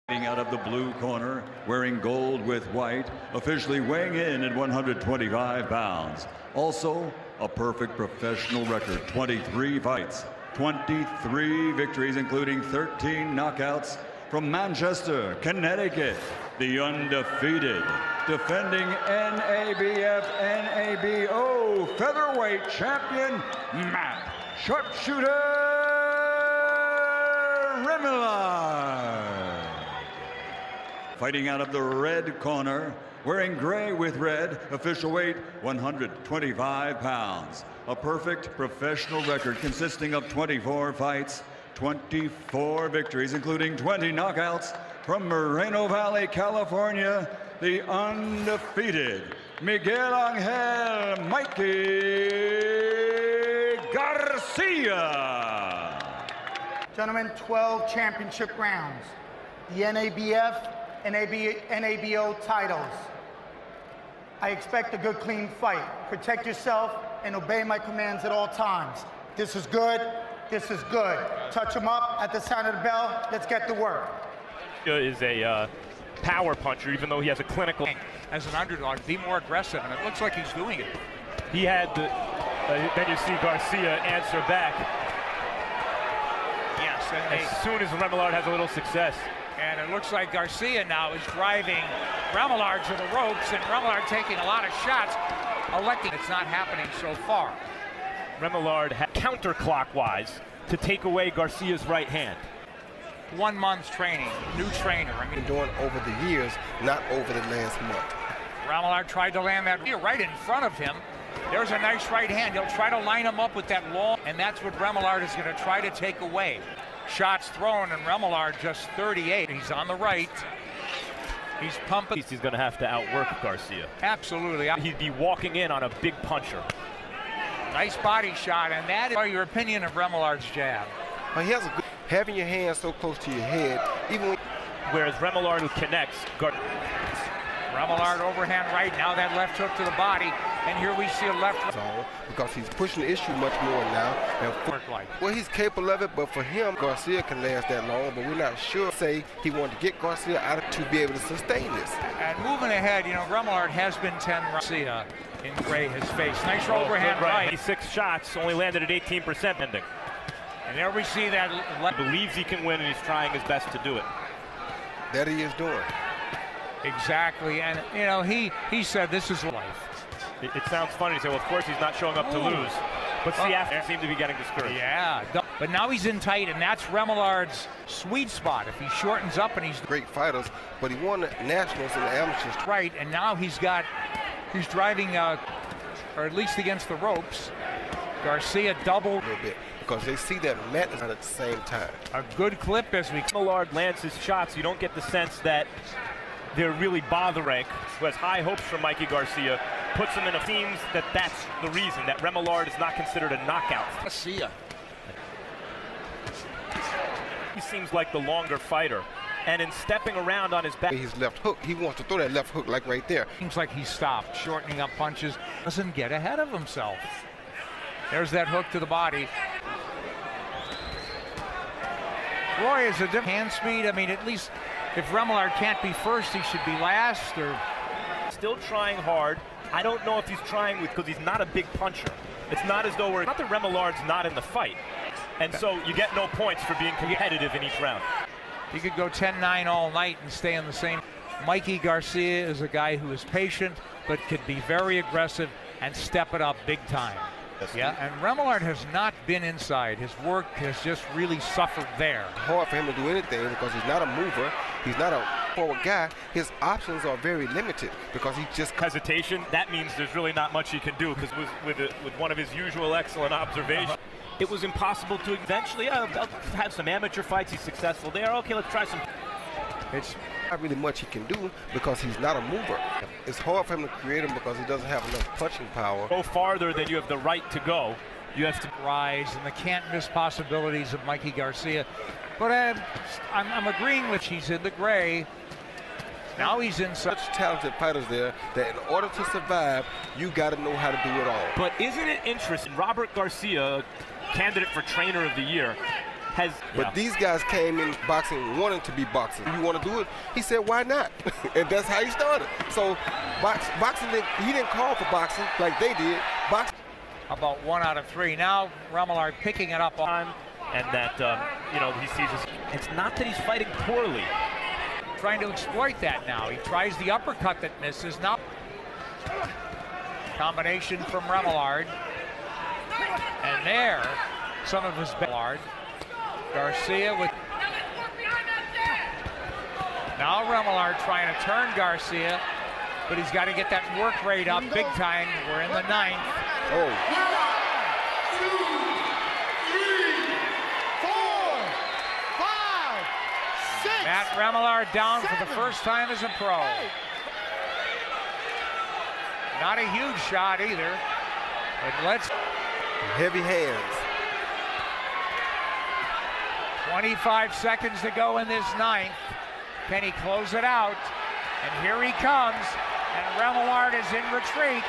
Out of the blue corner, wearing gold with white, officially weighing in at 125 pounds. Also, a perfect professional record, 23 fights, 23 victories, including 13 knockouts. From Manchester, Connecticut, the undefeated, defending NABF, NABO featherweight champion, Matt Sharpshooter Remillard. Fighting out of the red corner, wearing gray with red, official weight 125 pounds. A perfect professional record consisting of 24 fights, 24 victories, including 20 knockouts. From Moreno Valley, California, the undefeated Miguel Angel Mikey Garcia. Gentlemen, 12 championship rounds. The NABF and NABO titles. I expect a good, clean fight. Protect yourself and obey my commands at all times. This is good. This is good. Touch him up at the sound of the bell. Let's get to work. Is a power puncher, even though he has a clinical. As an underdog, be more aggressive, and it looks like he's doing it. He had the. Then you see Garcia answer back. Yes, and as soon as Remillard has a little success. And it looks like Garcia now is driving Remillard to the ropes, and Remillard taking a lot of shots, electing. It's not happening so far. Remillard counterclockwise to take away Garcia's right hand. 1 month's training, new trainer. I mean, doing over the years, not over the last month. Remillard tried to land that right in front of him. There's a nice right hand. He'll try to line him up with that long, and that's what Remillard is going to try to take away. Shots thrown, and Remillard just 38. He's on the right. He's pumping. He's going to have to outwork Garcia. Absolutely. He'd be walking in on a big puncher. Nice body shot, and that is your opinion of Remillard's jab. Well, he has a good, having your hands so close to your head, even when. Whereas Remillard connects. Remillard overhand right, now that left hook to the body, and here we see a left hook. Because he's pushing the issue much more now. And well, he's capable of it, but for him, Garcia can last that long, but we're not sure. Say he wanted to get Garcia out of to be able to sustain this. And moving ahead, you know, Remillard has been 10 Garcia in gray his face. Nice overhand right. 6 shots, only landed at 18% ending. And there we see that. He believes he can win, and he's trying his best to do it. That he is doing. Exactly, and you know, he said this is life. It sounds funny to say, well, of course he's not showing up to lose. But see, after seemed to be getting discouraged. Yeah, but now he's in tight, and that's Remillard's sweet spot. If he shortens up and he's great fighters, but he won the nationals and the amateurs. Right, and now he's driving, or at least against the ropes. Garcia double. A little bit, because they see that Matt is at the same time. A good clip as we. Remillard lands his shots. You don't get the sense that they're really bothering, who has high hopes for Mikey Garcia, puts him in a seems that that's the reason that Remillard is not considered a knockout. Garcia. He seems like the longer fighter, and in stepping around on his back. His left hook, he wants to throw that left hook like right there. Seems like he stopped, shortening up punches, doesn't get ahead of himself. There's that hook to the body. Roy is a different hand speed. I mean, at least if Remillard can't be first, he should be last. Or still trying hard. I don't know if he's trying with, because he's not a big puncher. It's not as though we're, not that Remillard's not in the fight. And so you get no points for being competitive in each round. He could go 10-9 all night and stay in the same. Mikey Garcia is a guy who is patient, but could be very aggressive and step it up big time. Yeah, and Remillard has not been inside. His work has just really suffered there. Hard for him to do anything because he's not a mover. He's not a forward guy. His options are very limited because he just hesitation. That means there's really not much he can do, because with one of his usual excellent observations, it was impossible to eventually. I'll have some amateur fights. He's successful there. Okay, let's try some. It's not really much he can do because he's not a mover. It's hard for him to create him because he doesn't have enough punching power. Go farther than you have the right to go. You have to rise, and the can't-miss possibilities of Mikey Garcia. But I'm agreeing with he's in the gray. Now he's in such talented fighters there that in order to survive, you got to know how to do it all. But isn't it interesting? Robert Garcia, candidate for Trainer of the Year, has. But these guys came in boxing wanting to be boxing. You want to do it? He said, why not? And that's how he started. So boxing, he didn't call for boxing like they did. About 1 out of 3. Now Remillard picking it up on. And that, you know, he sees it's not that he's fighting poorly. Trying to exploit that now. He tries the uppercut that misses. Now combination from Remillard. And there, some of his Remillard. Garcia with. Now Remillard trying to turn Garcia, but he's got to get that work rate up big time. We're in the 9th. Oh. 6. Matt Remillard down 7. For the first time as a pro. 8. Not a huge shot either. But let's. Heavy hands. 25 seconds to go in this 9th. Can he close it out? And here he comes. And Remillard is in retreat.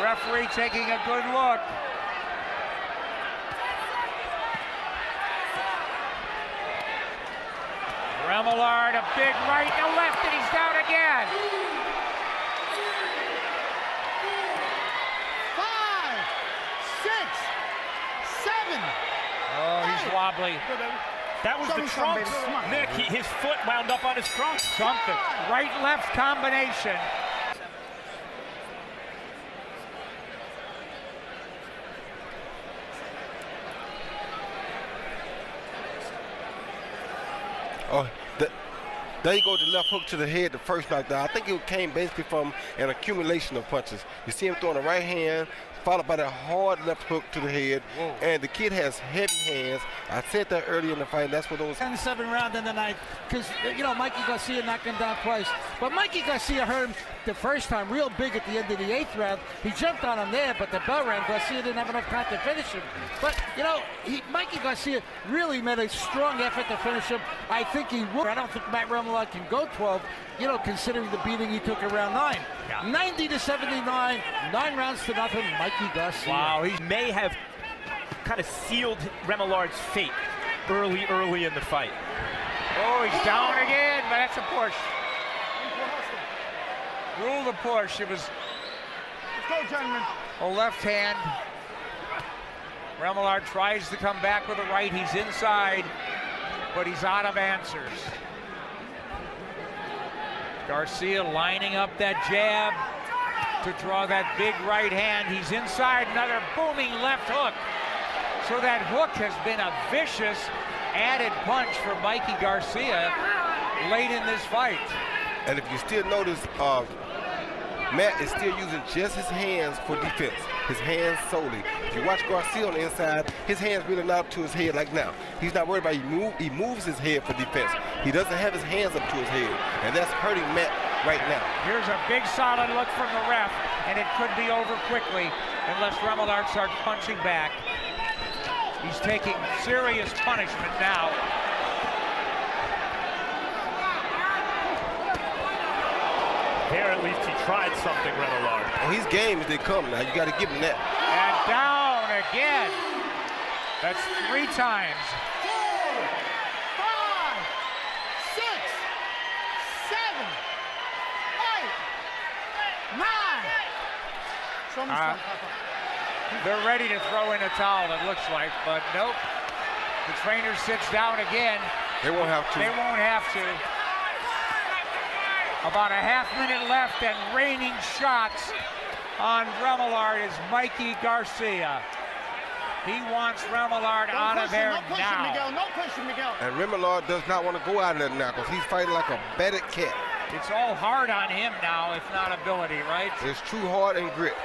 Referee taking a good look. Remillard, a big right and a left, and he's down again. 5, 6, 7. Oh, he's wobbly. That was the trunks. Nick, his foot wound up on his trunks. Something. Right-left combination. Oh, there you go, the left hook to the head, the first knockdown. I think it came basically from an accumulation of punches. You see him throwing the right hand, followed by that hard left hook to the head. Whoa. And the kid has heavy hands. I said that earlier in the fight. That's what those. 10-7 round in the 9th, because you know Mikey Garcia knocked him down twice, but Mikey Garcia hurt him the first time real big at the end of the 8th round. He jumped on him there, but the bell rang. Garcia didn't have enough time to finish him. But you know, Mikey Garcia really made a strong effort to finish him. I think he would. I don't think Matt Remillard can go 12. You know, considering the beating he took around 9. Yeah. 90-79, 9 rounds to nothing. Mikey Garcia. Wow, he may have kind of sealed Remillard's fate early in the fight. Oh, he's down again, but that's a push. Rule the push. It was. Let's go, gentlemen. A left hand. Remillard tries to come back with a right. He's inside, but he's out of answers. Garcia lining up that jab to draw that big right hand. He's inside, another booming left hook. So that hook has been a vicious added punch for Mikey Garcia late in this fight. And if you still notice, Matt is still using just his hands for defense. His hands solely. If you watch Garcia on the inside, his hands really not up to his head like now. He's not worried about he moves his head for defense. He doesn't have his hands up to his head. And that's hurting Matt right now. Here's a big solid look from the ref, and it could be over quickly unless Remillard starts punching back. He's taking serious punishment now. Here at least he tried something, Remillard. Well, he's game as they come now. You got to give him that. And down again. That's 3 times. 4, 5, 6, 7, 8, 9. Show me something, Papa. They're ready to throw in a towel, it looks like, but nope. The trainer sits down again. They won't have to. They won't have to. About a half-minute left, and raining shots on Remillard is Mikey Garcia. He wants Remillard out of there now. Miguel. No pushing, Miguel. And Remillard does not want to go out of there now because he's fighting like a battered cat. It's all hard on him now, if not ability, right? It's true heart and grit.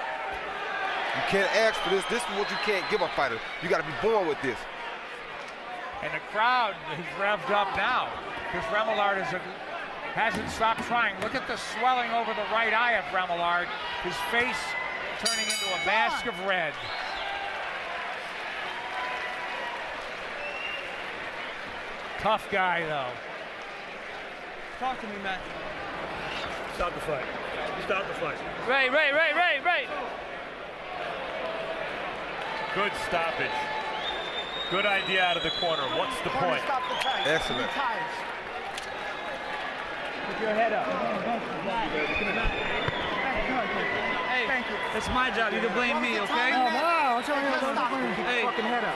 You can't ask for this. This is what you can't give a fighter. You got to be born with this. And the crowd is revved up now because Remillard hasn't stopped trying. Look at the swelling over the right eye of Remillard. His face turning into a mask of red. Tough guy, though. Talk to me, Matt. Stop the fight. Stop the fight. Right. Good stoppage. Good idea out of the corner. What's the Corner, point? stop the ties. Excellent. Three ties. Put your head up. Hey, Thank you. it's my job. You can blame me, okay? Oh, wow. What's wrong with you? Hey, Fucking head up.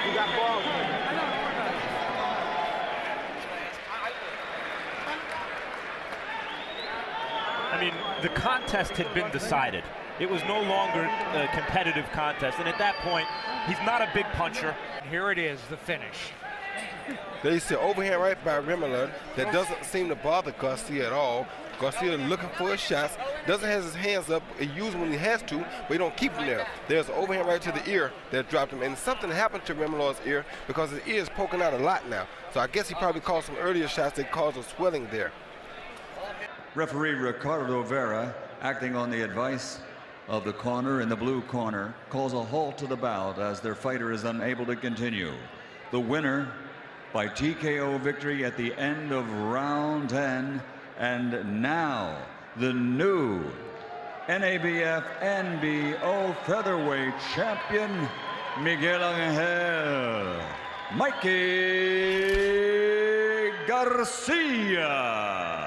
You got balls. I mean, the contest had been decided. It was no longer a competitive contest, and at that point, he's not a big puncher. Here it is, the finish. There you see an overhand right by Remillard that doesn't seem to bother Garcia at all. Garcia looking for his shots, doesn't have his hands up, he uses them when he has to, but he don't keep them there. There's an overhand right to the ear that dropped him, and something happened to Remillard's ear because his ear is poking out a lot now. So I guess he probably called some earlier shots that caused a swelling there. Referee Ricardo Vera, acting on the advice of the corner in the blue corner, calls a halt to the bout as their fighter is unable to continue. The winner by TKO victory at the end of round 10, and now the new NABF NBO featherweight champion, Miguel Angel Mikey Garcia.